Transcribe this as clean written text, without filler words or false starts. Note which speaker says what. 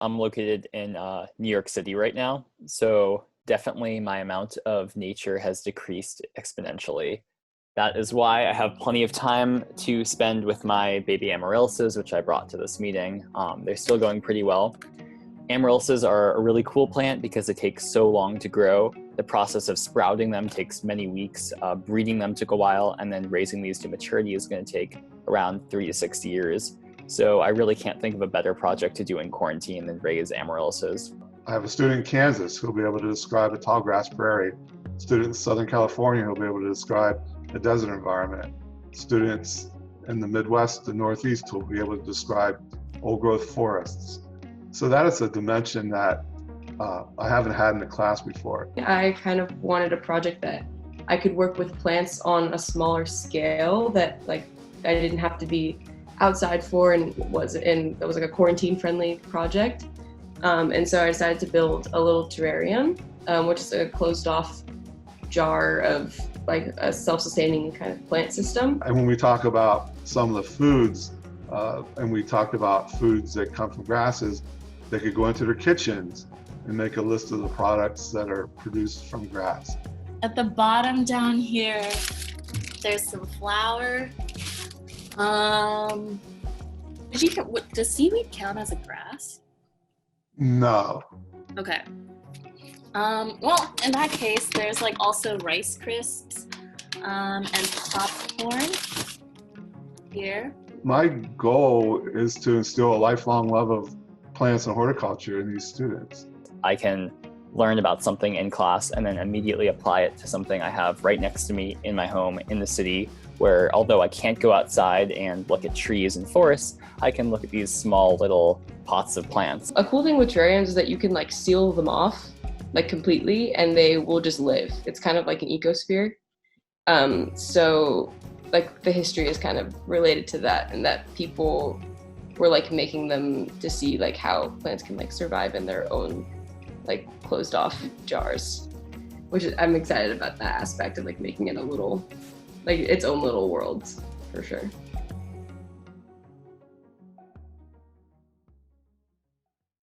Speaker 1: I'm located in New York City right now, so definitely my amount of nature has decreased exponentially. That is why I have plenty of time to spend with my baby amaryllises, which I brought to this meeting. They're still going pretty well. Amaryllises are a really cool plant because it takes so long to grow. The process of sprouting them takes many weeks, breeding them took a while, and then raising these to maturity is going to take around 3 to 6 years. So I really can't think of a better project to do in quarantine than raise amaryllises.
Speaker 2: I have a student in Kansas who'll be able to describe a tall grass prairie. Student in Southern California who'll be able to describe a desert environment. Students in the Midwest and Northeast who'll be able to describe old growth forests. So that is a dimension that I haven't had in a class before.
Speaker 3: I kind of wanted a project that I could work with plants on a smaller scale that I didn't have to be outside for, and that was like a quarantine friendly project. And so I decided to build a little terrarium, which is a closed off jar of like a self-sustaining kind of plant system.
Speaker 2: And when we talk about some of the foods, and we talked about foods that come from grasses, they could go into their kitchens and make a list of the products that are produced from grass.
Speaker 4: At the bottom down here, there's some flour. Does seaweed count as a grass?
Speaker 2: No.
Speaker 4: Okay. Well, in that case, there's like also Rice Crisps and popcorn here.
Speaker 2: My goal is to instill a lifelong love of plants and horticulture in these students.
Speaker 1: I can learn about something in class and then immediately apply it to something I have right next to me in my home in the city, where although I can't go outside and look at trees and forests, I can look at these small little pots of plants.
Speaker 3: A cool thing with terrariums is that you can like seal them off like completely and they will just live. It's kind of like an ecosphere. So like the history is kind of related to that, and that people were like making them to see like how plants can like survive in their own like closed off jars, which I'm excited about that aspect of like making it a little, like its own little world for sure.